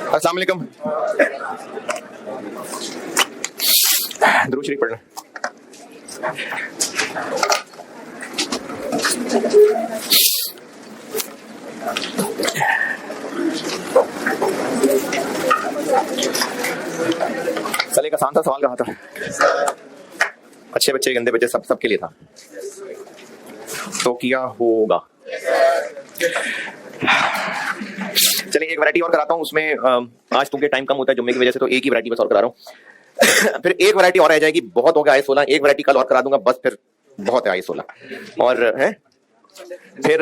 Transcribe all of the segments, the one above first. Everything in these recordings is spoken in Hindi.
अस्सलाम वालेकुम। दुरूद शरीफ पढ़ना। चल एक आसान सा सवाल कहा था, अच्छे बच्चे गंदे बच्चे सबके लिए था, तो क्या होगा। चलिए एक वैरायटी और कराता हूँ उसमें, आज तुमके टाइम कम होता है जुम्मे की वजह से, तो एक ही वैरायटी बस और करा रहा हूँ। फिर एक वैरायटी और रह जाएगी, बहुत हो गया आयत 16, एक वैरायटी कल और करा दूंगा, बस फिर बहुत है आयत 16। और है फिर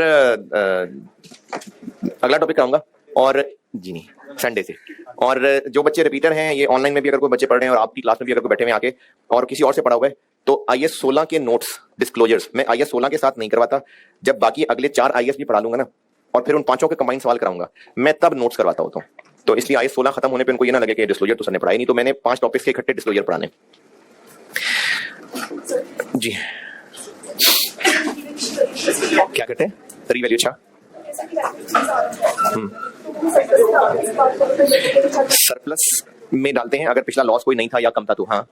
अगला टॉपिक कराऊंगा, और जी नहीं संडे से। और जो बच्चे रिपीटर हैं, ये ऑनलाइन में भी अगर कोई बच्चे पढ़ रहे हैं और आपकी क्लास में भी अगर कोई बैठे हुए आके और किसी और से पढ़ा हुआ है, तो आईएस 16 के नोट्स डिस्क्लोजर्स मैं आईएस 16 के साथ नहीं करवाता। जब बाकी अगले 4 आईएस भी पढ़ा लूंगा ना, और फिर उन 5 के कंबाइंड सवाल कराऊंगा, मैं तब नोट्स करवाता होता हूँ। तो इसलिए आईएस 16 खत्म होने पे उनको ये ना लगे कि डिस्क्लोजर तो सर ने पढ़ाई नहीं, तो मैंने 5 टॉपिक्स के इकट्ठे डिस्क्लोजर पढ़ाने। जी क्या कहते हैं रीवैल्यू। अच्छा सरप्लस में डालते हैं अगर पिछला लॉस कोई नहीं था या कम था तो। हाँ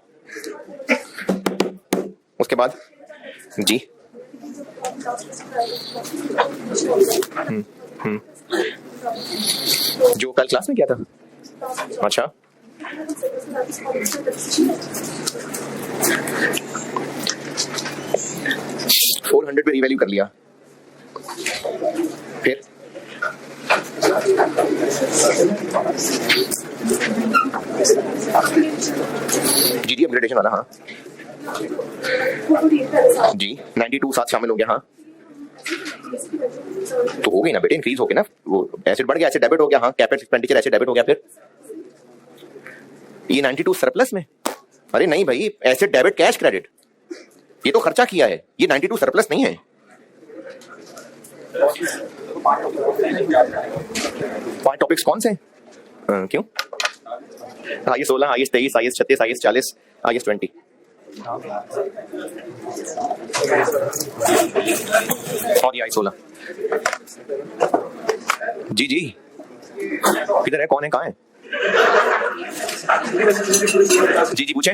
उसके बाद जी जो कल क्लास में किया था। अच्छा 400 पे रीवैल्यू कर लिया, फिर जी अपग्रेडेशन वाला। हाँ जी 92 साथ शामिल हो गया। हाँ तो हो गई ना बेटे, इंक्रीज हो गया ना, वो एसिड बढ़ गया, एसिड डेबिट हो गया। हाँ कैपेक्स एक्सपेंडिचर एसिड डेबिट हो गया। फिर ये 92 सरप्लस में, अरे नहीं भाई, एसिड डेबिट कैश क्रेडिट, ये तो खर्चा किया है, ये 92 सरप्लस नहीं है। 5 टॉपिक्स कौन से क्यों? IS 16, IS 23, IS 36, IS 40, IS 20। और ये आईएस 16। जी जी किधर है, कौन है, कहाँ है? जी जी पूछे।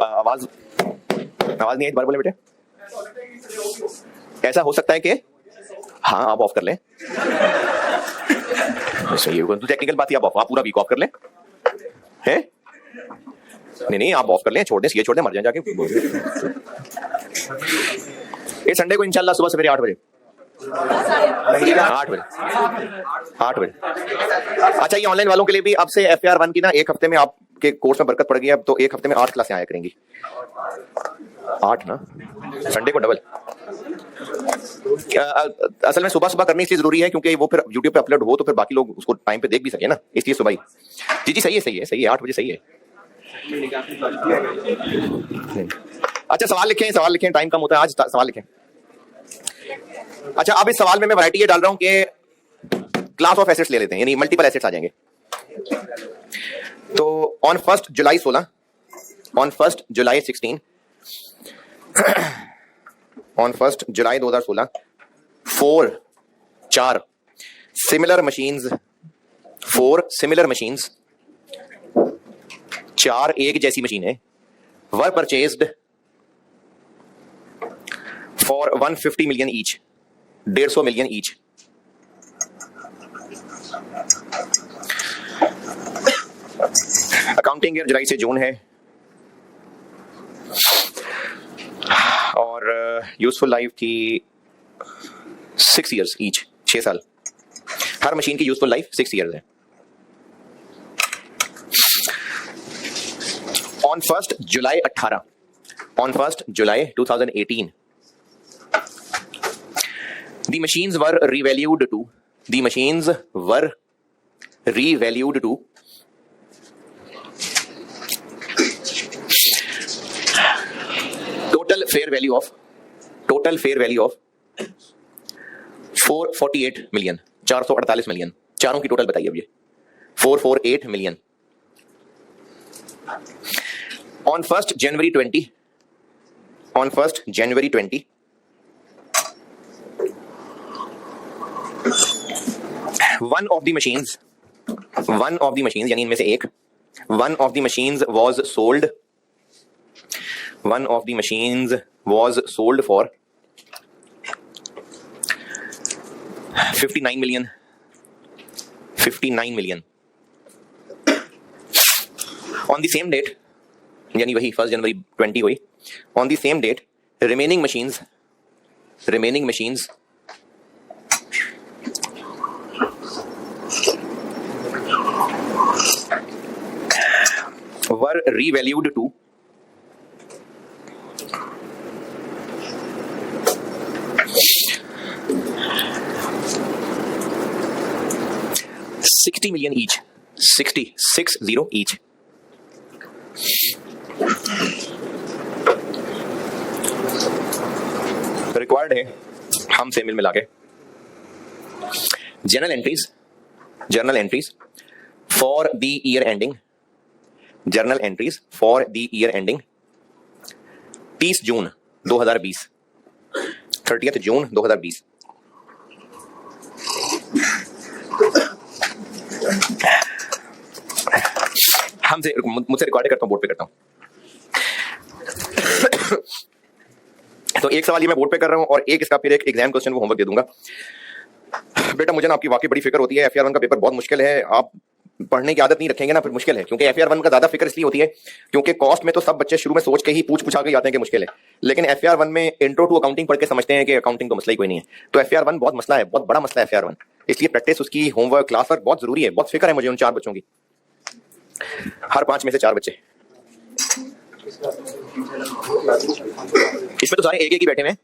आवाज नहीं आई, दोबारा बोले बेटे। ऐसा हो सकता है कि हाँ आप ऑफ कर लें, सही है, टेक्निकल बात ही, आप पूरा वीक ऑफ कर लें। हैं नहीं आप ऑफ कर लें, छोड़ दें, सीए छोड़ दें, मर जाए जाके। ये संडे को इंशाल्लाह सुबह सवेरे 8 बजे 8 बजे। अच्छा ये ऑनलाइन वालों के लिए भी अब से FAR1 की ना, एक हफ्ते में आपके कोर्स में बरकत पड़ गई है, अब तो एक हफ्ते में 8 क्लासें आया करेंगी। 8 ना, संडे को डबल। असल में सुबह करनी इसलिए जरूरी है क्योंकि वो फिर यूट्यूब पे अपलोड हो तो फिर बाकी लोग उसको टाइम पे देख भी सके ना, इसलिए सुबह ही। जी सही है 8 बजे सही है। अच्छा सवाल लिखें, टाइम कम होता है आज, सवाल लिखें। अच्छा अब इस सवाल में मैं वैरायटी ये डाल रहा हूं कि क्लास ऑफ एसेट्स ले लेते हैं, यानी मल्टीपल एसेट्स आ जाएंगे। तो on 1 July 16, on 1 July 16, on 1 July 2016 4 similar machines, 4 एक जैसी मशीनें were purchased for 150 million each, 150 million each. Accounting year जुलाई से जून है, और यूजफुल लाइफ थी 6 इयर्स ईच, 6 साल। हर मशीन की यूजफुल लाइफ 6 इयर्स है। On 1 July 18, on 1 July 2018 the machines were revalued to, the machines were revalued to total fair value of 448 million, 448 million. चारों की टोटल बताइए अब ये 448 million. On 1 January 20, on 1 January 20 one of the machines one of the machines यानी इनमें से एक, one of the machines was sold, one of the machines was sold for 59 million, 59 million on the same date, यानी वही 1 जनवरी 20 हुई। on the same date remaining machines were revalued to 60 million each, 60 each। Required है हमसे मिल मिला के journal entries for the year ending, journal entries for the year ending 30 जून 2020, 30 जून 2020। हमसे मुझसे रिकॉर्ड करता हूं, बोर्ड पे करता हूं। तो एक सवाल ये मैं बोर्ड पे कर रहा हूं और एक इसका फिर एक एग्जाम क्वेश्चन को होमवर्क दे दूंगा। बेटा मुझे ना आपकी वाकई बड़ी फिक्र होती है, FAR 1 का पेपर बहुत मुश्किल है, आप पढ़ने की आदत नहीं रखेंगे ना फिर मुश्किल है, क्योंकि FAR 1 का ज्यादा फिक्र इसलिए होती है क्योंकि कॉस्ट में तो सब बच्चे शुरू में सोच के ही पूछा के जाते हैं कि मुश्किल है, लेकिन FAR 1 में इंट्रो टू अकाउंटिंग पढ़ के समझते हैं कि अकाउंटिंग तो मसला ही कोई नहीं है। तो FAR 1 बहुत मसला है, बहुत बड़ा मसला है FAR 1, इसलिए प्रैक्टिस उसकी, होमवर्क, क्लास वर्क बहुत जरूरी है। बहुत फिक्र है मुझे उन 4 बच्चों की, हर 5 में से 4 बच्चे। इसमें तो सारे एक ही बैठे हुए हैं,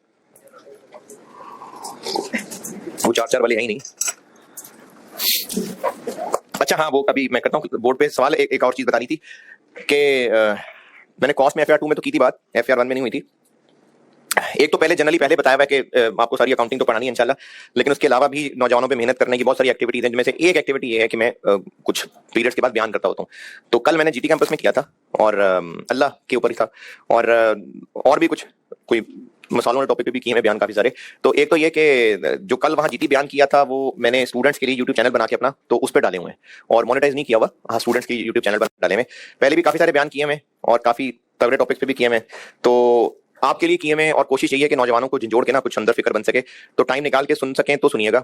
वो 4 वाले हैं ही नहीं। अच्छा हाँ, वो अभी मैं करता हूँ बोर्ड पे सवाल। एक और चीज बतानी थी कि मैंने कॉस्ट में FAR 2 में तो की थी बात, FAR 1 में नहीं हुई थी। एक तो पहले जनरली बताया हुआ है कि आपको सारी अकाउंटिंग तो पढ़ानी है इंशाल्लाह, लेकिन उसके अलावा भी नौजवानों पे मेहनत करने की बहुत सारी एक्टिविटीज हैं, जिनमें से एक एक्टिविटी ये है कि मैं कुछ पीरियड्स के बाद बयान करता होता हूँ। तो कल मैंने GT कैंपस में किया था और अल्लाह के ऊपर ही था, और भी कुछ कोई मसालों वाले टॉपिक पे भी किए हैं बयान काफी सारे। तो एक तो ये कि जो कल वहाँ GT बयान किया था वो मैंने स्टूडेंट्स के लिए यूट्यूब चैनल बना के अपना तो उस पर डाले हुए हैं, और मोनेटाइज नहीं किया हुआ। हाँ, स्टूडेंट्स की यूट्यूब चैनल बना डाले हुए। पहले भी काफी सारे बयान किए हुए और काफी तगड़े टॉपिक्स पे भी किए हुए, तो आपके लिए किए हुए, और कोशिश यही है कि नौजवानों को जोड़ के ना कुछ अंदर फिक्र बन सके, तो टाइम निकाल के सुन सकें तो सुनिएगा।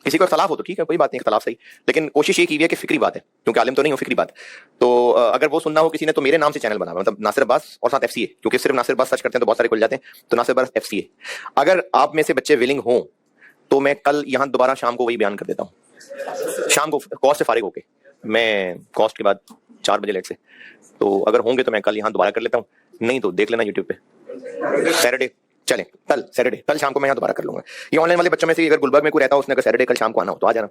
किसी को इख्तलाफ हो तो ठीक है, कोई बात नहीं, इख्तलाफ सही, लेकिन कोशिश ये की है कि फिक्री बात है, क्योंकि आलिम तो नहीं हो, फिक्री बात। तो अगर वो सुनना हो किसी ने तो मेरे नाम से चैनल बना हुआ, मतलब नासिर अब्बास और साथ FCA, क्योंकि सिर्फ नासिर अब्बास सर्च करते हैं तो बहुत सारे खुल जाते हैं, तो नासिर अब्बास FCA। अगर आप में से बच्चे विलिंग हो तो मैं कल यहाँ दोबारा शाम को वही बयान कर देता हूँ, शाम को कॉस्ट से फारिग होके, मैं कॉस्ट के बाद 4 बजे लेट से। तो अगर होंगे तो मैं कल यहाँ दोबारा कर लेता हूँ, नहीं तो देख लेना यूट्यूब पे। सैटरडे चले, कल सैटरडे, कल शाम को मैं यहाँ दोबारा कर लूंगा। ये ऑनलाइन वाले बच्चों में से अगर गुलबर्ग में कोई रहता हो, उसने अगर सैटरडे कल शाम को आना हो तो आ जाना।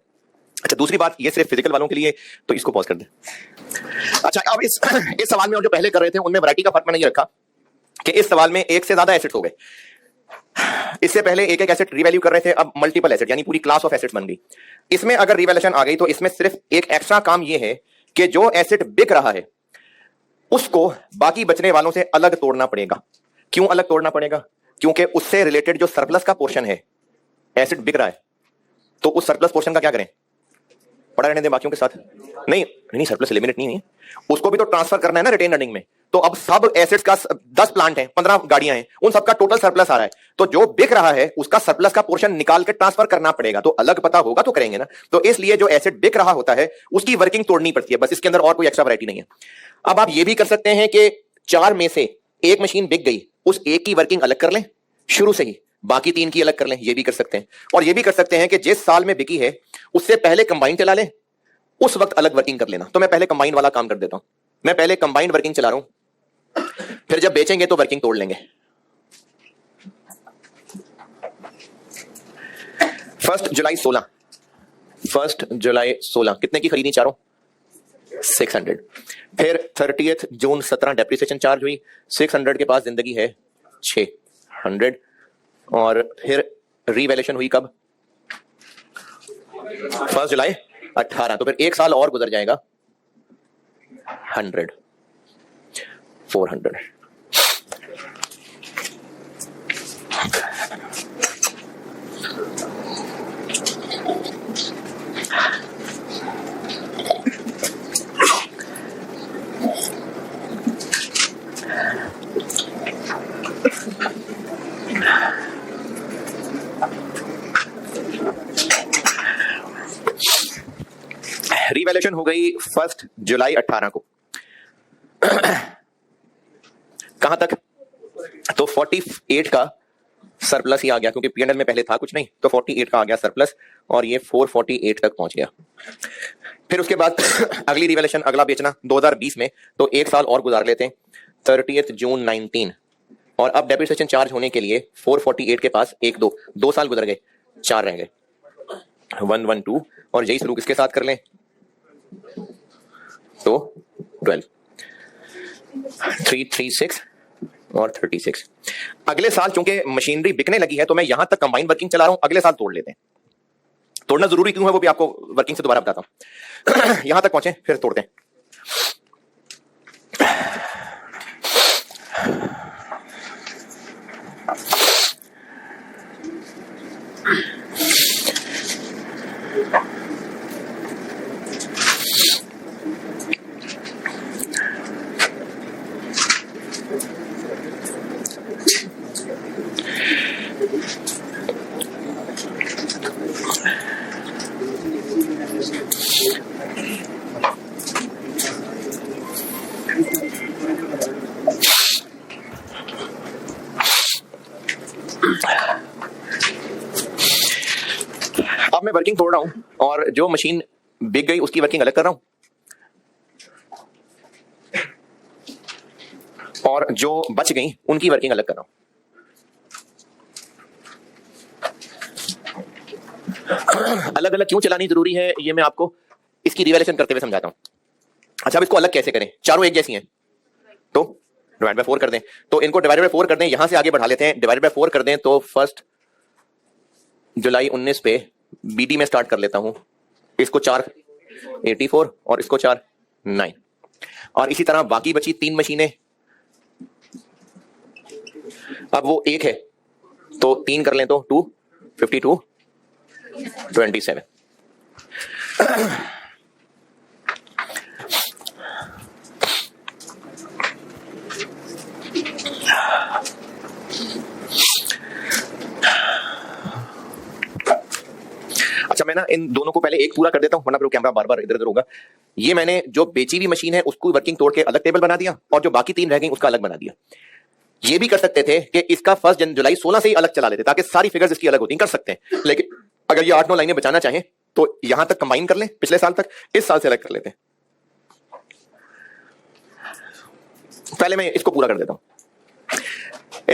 अच्छा, दूसरी बात, ये सिर्फ फिजिकल वालों के लिए, तो इसको पॉज कर दे। अच्छा, अब इस सवाल में और जो पहले कर रहे थे उनमें वैरायटी का फर्क मैंने ये रखा कि इस सवाल में एक से ज्यादा एसेट्स हो गए। इससे पहले एक एसेट रीवैल्यू कर रहे थे, अब मल्टीपल एसेट यानी पूरी क्लास ऑफ एसेट्स बन गई। इसमें अगर रिवैल्यूएशन आ गई तो इसमें सिर्फ एक एक्स्ट्रा काम ये है कि जो एसेट बिक रहा है उसको बाकी बचने वालों से अलग तोड़ना पड़ेगा। क्यों अलग तोड़ना पड़ेगा? क्योंकि उससे रिलेटेड जो सरप्लस का पोर्शन है, एसेट बिक रहा है तो उस सरप्लस पोर्शन का क्या करें? पड़ा रहने दें बाकियों के साथ? नहीं, सरप्लस एलिमिनेट नहीं है, उसको भी तो ट्रांसफर करना है ना रिटेन अर्निंग में। तो अब सब एसेट्स का 10 प्लांट हैं, 15 गाड़ियां हैं, उन सबका टोटल सरप्लस आ रहा है, तो जो बिक रहा है उसका सरप्लस का पोर्शन निकाल के ट्रांसफर करना पड़ेगा। तो अलग पता होगा तो करेंगे ना। तो इसलिए जो एसेट बिक रहा होता है उसकी वर्किंग तोड़नी पड़ती है, बस इसके अंदर और कोई एक्स्ट्रा वैरायटी नहीं है। अब आप ये भी कर सकते हैं कि 4 में से एक मशीन बिक गई, उस एक की वर्किंग अलग कर लें शुरू से ही, बाकी 3 की अलग कर लें, ये भी कर सकते हैं। और ये भी कर सकते हैं कि जिस साल में बिकी है उससे पहले कंबाइन चला लें, उस वक्त अलग वर्किंग कर लेना। तो मैं पहले कंबाइन वाला काम कर देता हूं, मैं पहले कंबाइन वर्किंग चला रहा हूं, फिर जब बेचेंगे तो वर्किंग तोड़ लेंगे। 1 जुलाई 16 कितने की खरीदी? चारों 600। फिर 30 जून 17 डेप्रिसिएशन चार्ज हुई, 600 के पास जिंदगी है 600। और फिर रीवैल्यूएशन हुई कब? 1 जुलाई 18। तो फिर 1 साल और गुजर जाएगा, 100 400। रिवैल्यूएशन हो गई 1 जुलाई 18 को। कहां तक? तो 48 का सरप्लस ही आ गया, क्योंकि पीएनएल में पहले था कुछ नहीं, तो 48 का आ गया सरप्लस, और ये 448 तक पहुंच गया। फिर उसके बाद अगली रिवैल्यूएशन, अगला बेचना 2020 में, तो एक साल और गुजार लेते हैं, 30 जून 19, और अब डेप्रिसिएशन चार्ज होने के लिए 448 के पास 2 साल गुजर गए, 4 रह गए, 112, और यही सलूक इसके साथ कर लें तो 12, 336 और 36। अगले साल चूंकि मशीनरी बिकने लगी है तो मैं यहां तक कंबाइंड वर्किंग चला रहा हूं, अगले साल तोड़ लेते हैं। तोड़ना जरूरी क्यों है वो भी आपको वर्किंग से दोबारा बताता हूं। यहां तक पहुंचे फिर तोड़ते हैं। अब मैं वर्किंग तोड़ रहा हूं और जो मशीन बिक गई उसकी वर्किंग अलग कर रहा हूं, और जो बच गई उनकी वर्किंग अलग कर रहा हूं। अलग अलग क्यों चलानी जरूरी है ये मैं आपको इसकी रिवैल्यूएशन करते हुए समझाता हूं। अच्छा, अब इसको अलग कैसे करें? चारों एक जैसी हैं तो डिवाइड बाय 4 कर दें, तो इनको डिवाइड बाय 4 कर दें, यहां से आगे बढ़ा लेते हैं, डिवाइड बाय 4 कर दें तो 1 जुलाई 19 पे बीडी में स्टार्ट कर लेता हूं, इसको 4 84 और इसको 4 9, और इसी तरह बाकी बची 3 मशीनें। अब वो एक है तो 3 कर लें तो 2 52 27। अच्छा, मैं ना इन दोनों को पहले एक पूरा कर देता हूं, वरना फिर कैमरा बार बार इधर उधर होगा। ये मैंने जो बेची हुई मशीन है उसको वर्किंग तोड़ के अलग टेबल बना दिया, और जो बाकी 3 रह गई उसका अलग बना दिया। ये भी कर सकते थे कि इसका 1 जुलाई 16 से ही अलग चला लेते ताकि सारी फिगर्स इसकी अलग होती, कर सकते हैं। लेकिन अगर ये 8-9 लाइनें बचाना चाहें तो यहां तक कंबाइन कर लें, पिछले साल तक, इस साल से अलग कर लेते हैं। पहले मैं इसको पूरा कर देता हूं।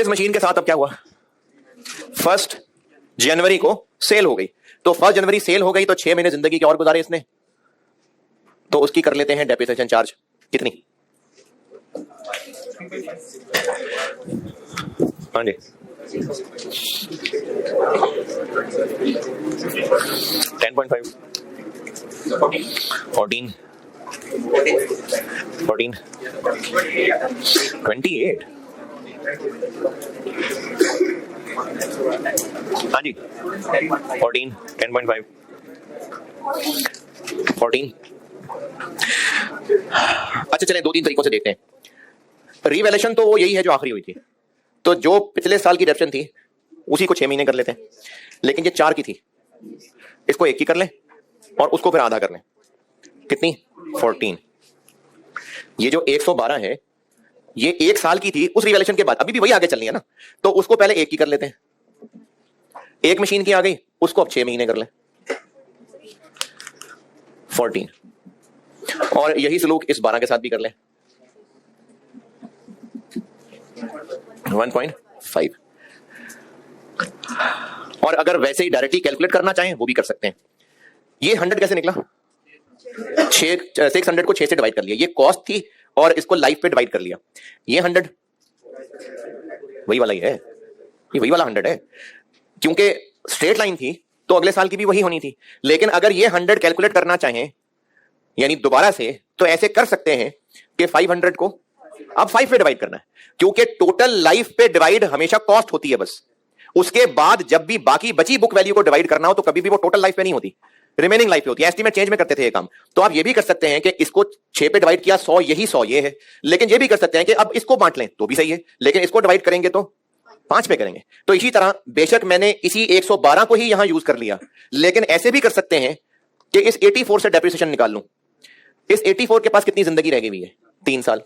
इस मशीन के साथ अब क्या हुआ, 1 जनवरी को सेल हो गई, तो 1 जनवरी सेल हो गई तो 6 महीने जिंदगी के और गुजारे इसने, तो उसकी कर लेते हैं डेप्रिसिएशन चार्ज। कितनी? हाँ जी, 10.5, 14, 28। हाँ जी, 14, 10.5, 14। अच्छा, चलें 2-3 तरीकों से देखते हैं। रिवैल्यूएशन तो वो यही है जो आखिरी हुई थी, तो जो पिछले साल की डेप्शन थी उसी को 6 महीने कर लेते हैं, लेकिन ये 4 की थी, इसको 1 की कर लें और उसको फिर आधा कर लें। कितनी? 14। ये जो 112 है ये 1 साल की थी उस रिवैल्यूएशन के बाद, अभी भी वही आगे चलनी है ना, तो उसको पहले 1 की कर लेते हैं। 1 मशीन की आ गई, उसको अब 6 महीने कर लें, 14, और यही सलूक इस 12 के साथ भी कर लें, 1.5। और अगर वैसे ही डायरेक्टली कैलकुलेट करना चाहें वो भी कर सकते हैं। ये 100 कैसे निकला? 600 को 6 से डिवाइड कर लिया, ये कॉस्ट थी और इसको लाइफ पे डिवाइड कर लिया। ये 100 वही वाला ही है, ये वही वाला 100 है, क्योंकि स्ट्रेट लाइन थी तो अगले साल की भी वही होनी थी। लेकिन अगर ये 100 कैलकुलेट करना चाहें यानी दोबारा से, तो ऐसे कर सकते हैं कि 500 को अब 5 पे डिवाइड करना है, क्योंकि टोटल लाइफ पे डिवाइड हमेशा कॉस्ट होती है बस। उसके बाद जब भी बाकी बची बुक वैल्यू को डिवाइड करना हो तो कभी भी वो टोटल लाइफ पे नहीं होती, रिमेनिंग लाइफ पे होती है। एस्टीमेट चेंज में करते थे ये काम, तो आप ये भी कर सकते हैं कि इसको 6 पे डिवाइड किया, 100 यही 100 ये है। लेकिन ये भी कर सकते हैं कि अब इसको बांट लें तो भी सही है, लेकिन इसको डिवाइड करेंगे तो 5 पे करेंगे। तो इसी तरह बेशक मैंने इसी 112 को ही यहां यूज कर लिया, लेकिन ऐसे भी कर सकते हैं कि इस 84 से डेप्रिसिएशन निकाल लूं। इस 84 के पास कितनी जिंदगी रह गई हुई है? 3 साल,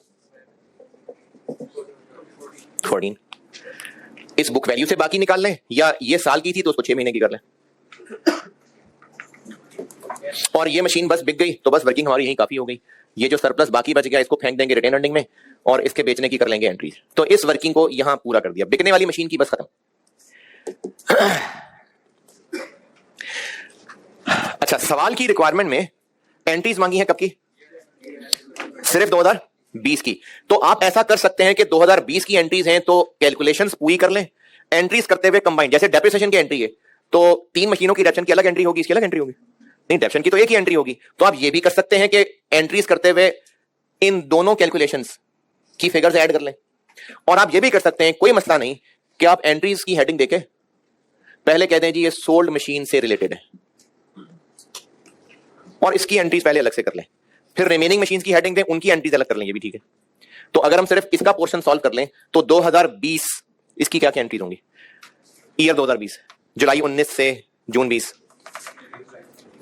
14। इस बुक वैल्यू से बाकी निकाल लें, या ये साल की थी तो उसको 6 महीने की कर लें, और ये मशीन बस बिक गई तो बस वर्किंग हमारी यही काफी हो गई। ये जो सरप्लस बाकी बच गया इसको फेंक देंगे रिटेन अर्निंग में, और इसके बेचने की कर लेंगे एंट्रीज। तो इस वर्किंग को यहां पूरा कर दिया, बिकने वाली मशीन की बस खत्म। अच्छा, सवाल की रिक्वायरमेंट में एंट्रीज मांगी है कब की? सिर्फ 2020 की। तो आप ऐसा कर सकते हैं कि 2020 की एंट्रीज हैं तो कैलकुलेशंस पूरी कर लें, एंट्रीज करते हुए कंबाइन। जैसे डेप्रिसिएशन की एंट्री है तो 3 मशीनों की डेप्रिसिएशन की अलग एंट्री होगी, इसकी अलग एंट्री होगी, नहीं डेप्रिसिएशन की तो एक ही एंट्री होगी। तो आप ये भी कर सकते हैं कि एंट्रीज करते हुए इन दोनों कैलकुलेशंस की फिगर्स ऐड कर लें, और आप ये भी कर सकते हैं, कोई मसला नहीं, कि आप एंट्रीज की हेडिंग देखें, पहले कहते हैं जी ये सोल्ड मशीन से रिलेटेड है, और इसकी एंट्रीज पहले अलग से कर लें, फिर रिमेनिंग मशीन की हेडिंग दें, उनकी एंट्रीज अलग कर लें, ये भी ठीक है। तो अगर हम सिर्फ इसका पोर्शन सॉल्व कर लें तो 2020 इसकी क्या क्या एंट्रीज होंगी? ईयर 2020, जुलाई 19 से जून 20।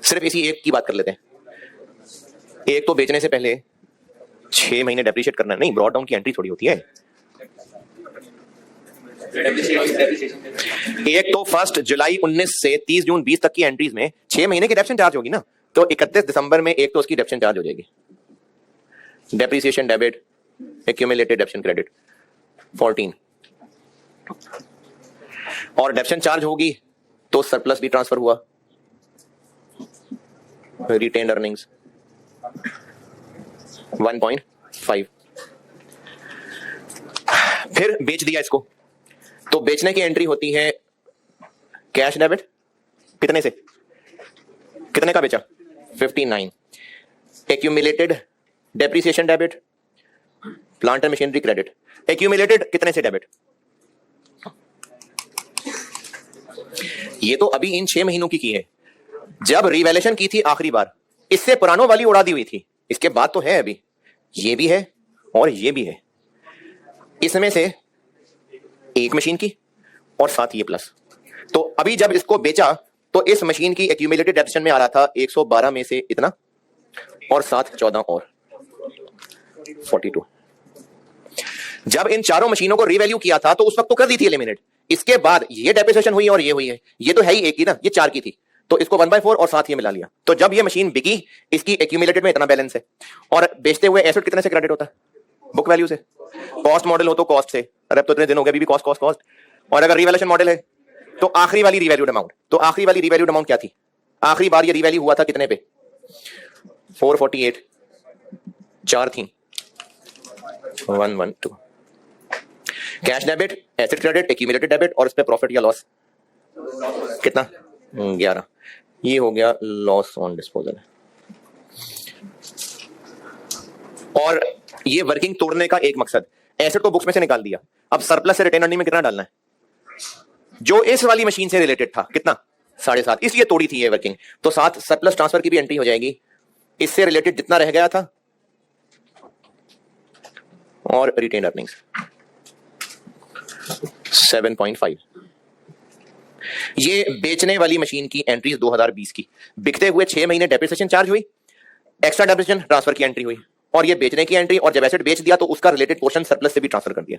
सिर्फ इसी एक की बात कर लेते हैं। एक तो बेचने से पहले 6 महीने डेप्रिशिएट करना, नहीं ब्रॉड डाउन की एंट्री थोड़ी होती है। एक तो 1 जुलाई 19 से 30 जून 20 तक की एंट्रीज में 6 महीने की डेप्रिसिएशन चार्ज होगी ना, तो 31 दिसंबर में एक तो उसकी डेप्रिसिएशन चार्ज हो जाएगी, depreciation debit, accumulated depreciation credit 14, और डेप्रिसिएशन चार्ज होगी तो सरप्लस भी ट्रांसफर हुआ, रिटेन्ड अर्निंग्स 1.5। फिर बेच दिया इसको, तो बेचने की एंट्री होती है कैश डेबिट, कितने से, कितने का बेचा? 59। Accumulated depreciation debit, plant and machinery credit, accumulated कितने से डेबिट? ये तो अभी इन 6 महीनों की है, जब रिवैल्यूएशन की थी आखिरी बार, इससे पुरानों वाली उड़ा दी हुई थी, इसके बाद तो है अभी, ये भी है और ये भी है, इसमें से एक मशीन की और साथ ये प्लस। तो अभी जब इसको बेचा तो इस मशीन की एक्यूमुलेटेड डेप्रिसिएशन में आ रहा था 112 में से इतना, और साथ 14 और 42। जब इन चारों मशीनों को रीवैल्यू किया था तो उस वक्त तो कर दी थी एलिमिनेट, इसके बाद ये डेप्रिसिएशन हुई और ये हुई है, ये तो है ही एक ही ना, ये 4 की थी, तो इसको 1/4 और साथ ये मिला लिया। तो जब ये मशीन बिकी, इसकी एक्यूमुलेटेड में इतना बैलेंस है, और बेचते हुए एसेट कितने से क्रेडिट होता है? बुक वैल्यू से। कॉस्ट मॉडल हो तो कॉस्ट से, अरे अब तो इतने दिन हो गए अभी भी कॉस्ट कॉस्ट कॉस्ट, और अगर रिवैल्यूएशन मॉडल है तो आखिरी वाली रिवैल्यूड अमाउंट। तो आखिरी वाली रिवैल्यूड अमाउंट क्या थी? आखिरी बार ये रिवैल्यू हुआ था कितने पे? 448, 4 थी, 112। Cash debit, asset credit, accumulated debit, और इस पे प्रॉफिट या लॉस कितना? 11। ये हो गया लॉस ऑन डिस्पोजल। और ये वर्किंग तोड़ने का एक मकसद, एसेट को बुक्स में से निकाल दिया, अब सरप्लस से रिटेन अर्निंग में कितना डालना है? जो इस वाली मशीन से रिलेटेड था कितना? 7.5, इसलिए तोड़ी थी ये वर्किंग। तो साथ सरप्लस ट्रांसफर की भी एंट्री हो जाएगी, इससे रिलेटेड जितना रह गया था, और रिटेन अर्निंग्स 7.5। ये बेचने वाली मशीन की एंट्रीज 2020 की, बिकते हुए 6 महीने डेप्रिसिएशन चार्ज हुई, एक्स्ट्रा डेप्रिसिएशन ट्रांसफर की एंट्री हुई, और ये बेचने की एंट्री, और जब एसेट बेच दिया तो उसका रिलेटेड पोर्शन सरप्लस से भी ट्रांसफर कर दिया।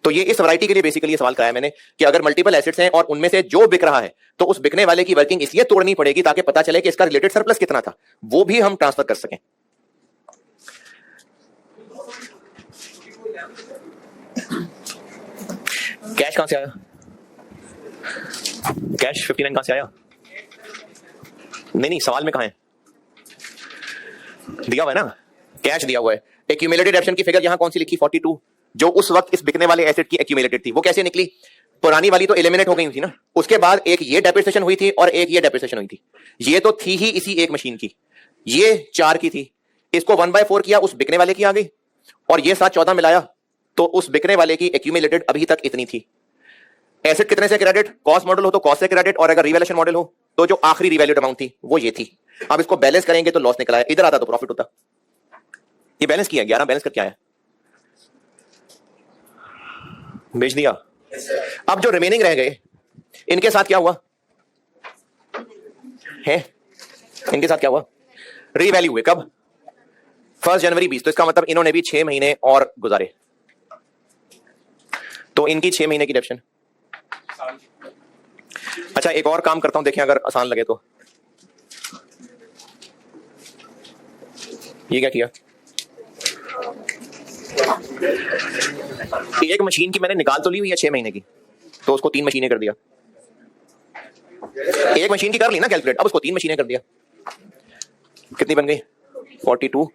तो ये इस वैरायटी के लिए बेसिकली ये सवाल कराया मैंने कि अगर मल्टीपल एसेट्स हैं और उनमें से जो बिक रहा है तो उस बिकने वाले की वर्किंग इसलिए तोड़नी पड़ेगी ताकि पता चले कि इसका रिलेटेड सरप्लस कितना था, वो भी हम ट्रांसफर कर सकें। कैश कहां से आया? कैश 59 कहां से आया? नहीं सवाल में कहां है? दिया हुआ है ना, कैश दिया हुआ है। एक्यूमुलेटेड डेप्रिसिएशन की फिगर यहां कौन सी लिखी? 42, जो उस वक्त इस बिकने वाले एसेट की एक्यूमुलेटेड थी। वो कैसे निकली? पुरानी वाली तो एलिमिनेट हो गई थी ना, उसके बाद एक ये डेप्रिसिएशन हुई थी और एक ये डेप्रिसिएशन हुई थी। ये तो थी ही इसी एक मशीन की, ये 4 की थी, इसको 1/4 किया, उस बिकने वाले की आ गई, और ये साथ 14 मिलाया तो उस बिकने वाले की एक्यूमुलेटेड अभी तक इतनी थी। एसेट कितने से क्रेडिट? कॉस्ट मॉडल हो तो कॉस्ट से क्रेडिट, और अगर रिवैल्यूएशन मॉडल हो तो जो आखिरी रिवैल्यूड अमाउंट थी वो ये थी। अब इसको बैलेंस करेंगे तो लॉस निकला है, इधर आता तो प्रॉफिट होता। ये बैलेंस किया, 11 बैलेंस करके आया, बेच दिया। अब जो रिमेनिंग रह गए इनके साथ क्या हुआ है? इनके साथ क्या हुआ, रीवैल्यू हुए कब, 1 जनवरी 20। तो इसका मतलब इन्होंने भी 6 महीने और गुजारे, तो इनकी 6 महीने की डेप्शन। अच्छा एक और काम करता हूं, देखें अगर आसान लगे तो। ये क्या किया, एक मशीन की मैंने निकाल तो ली हुई है 6 महीने की, तो उसको 3 मशीनें कर दिया। एक मशीन की कर ली ना कैलकुलेट, अब उसको 3 मशीनें कर दिया, कितनी बन गई 42।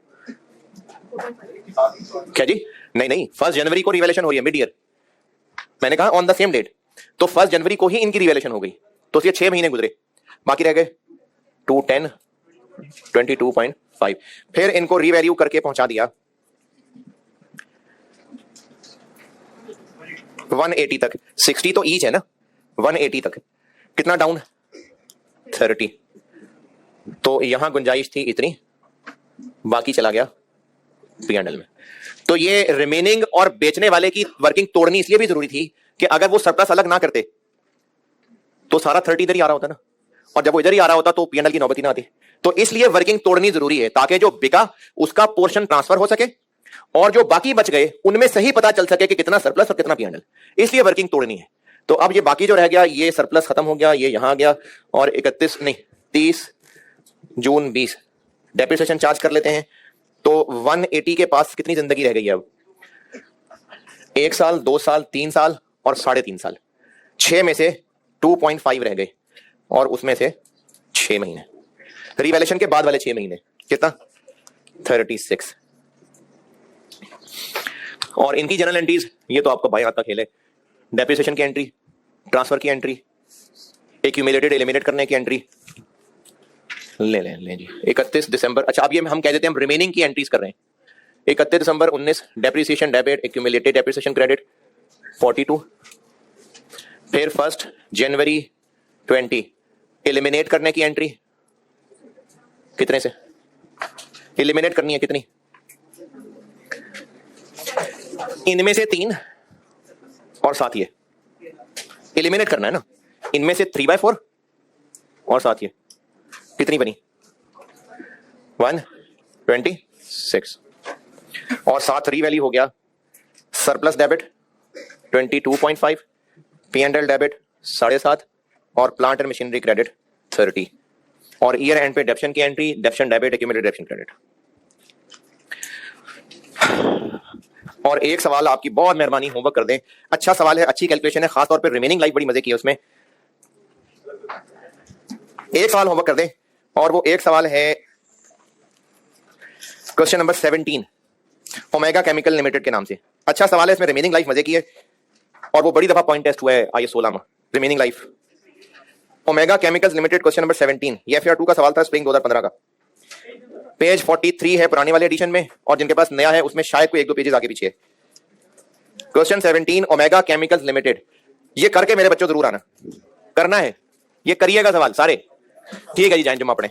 क्या जी, नहीं 1 जनवरी को रिवैल्यूएशन हो रही है मिड ईयर, मैंने कहा ऑन द सेम डेट, तो 1 जनवरी को ही इनकी रिवैल्यूएशन हो गई, तो ये 6 महीने गुजरे, बाकी रह गए 210 22.5। फिर इनको रीवैल्यू करके पहुंचा दिया 180 तक, 60 तो ईच है ना, 180 तक कितना डाउन 30, तो यहां गुंजाइश थी इतनी, बाकी चला गया P&L में। तो ये रिमेनिंग और बेचने वाले की वर्किंग तोड़नी इसलिए भी जरूरी थी कि अगर वो सरप्लस अलग ना करते तो सारा 30 इधर ही आ रहा होता ना, और जब वो इधर ही आ रहा होता तो P&L की नौबत ही ना आती। तो इसलिए वर्किंग तोड़नी जरूरी है ताकि जो बिका उसका पोर्शन ट्रांसफर हो सके और जो बाकी बच गए उनमें सही पता चल सके कि कितना सरप्लस और कितना P&L, इसलिए वर्किंग तोड़नी है। तो अब ये बाकी जो रह गया, ये सरप्लस खत्म हो गया, ये यहां गया, और 30 जून 20 डेप्रिसिएशन चार्ज कर लेते हैं, तो 180 के पास कितनी जिंदगी रह गई है अब, 1 साल 2 साल 3 साल और 3.5 साल, 6 में से 2.5 रह गए और उसमें से 6 महीने, रिवैल्यूएशन के बाद वाले 6 महीने कितना 36। और इनकी जनरल एंट्रीज, ये तो आपको बाएं हाथ का खेल है, डेप्रिसिएशन की एंट्री, ट्रांसफर की एंट्री, एक्यूमुलेटेड एलिमिनेट करने की एंट्री, ले जी 31 दिसंबर। अच्छा अब ये हम कह देते हैं हम रिमेनिंग की एंट्रीज कर रहे हैं। 31 दिसंबर 19 depreciation debit, accumulated depreciation credit 42। फिर 1 जनवरी 20 एलिमिनेट करने की एंट्री, कितने से एलिमिनेट करनी है, कितनी, इनमें से 3 और साथ ये एलिमिनेट करना है ना, इनमें से 3/4 और साथ ये कितनी बनी 126, और साथ रीवैल्यू हो गया सरप्लस डेबिट 22.5, P&L डेबिट 7.5 और प्लांट एंड मशीनरी क्रेडिट 30, और ईयर एंड पे डेप्शन की एंट्री, डेप्शन डेबिट, एक्यूमुलेटेड डेप्शन क्रेडिट। और एक सवाल आपकी बहुत मेहरबानी होमवर्क कर दें, अच्छा सवाल है, अच्छी कैलकुलेशन है, खासतौर पे रिमेनिंग लाइफ बड़ी मजे की है उसमें। एक सवाल होमवर्क कर दें, और वो एक सवाल है question number 17 omega chemical limited के नाम से। अच्छा सवाल है, इसमें रिमेनिंग लाइफ मजे की है और वो बड़ी दफा पॉइंट टेस्ट हुआ है IS 16 में। Remaining life omega chemicals limited, question number 17, ये FR2 का सवाल था, स्प्रिंग 2015 का, पेज 43 है पुराने वाले एडिशन में, और जिनके पास नया है उसमें शायद कोई 1-2 पेजेस आगे पीछे है। क्वेश्चन 17 ओमेगा केमिकल्स लिमिटेड, ये करके मेरे बच्चों जरूर आना, करना है, ये करिएगा सवाल सारे, ठीक है जी, जाएं जुम्मा पढ़ें।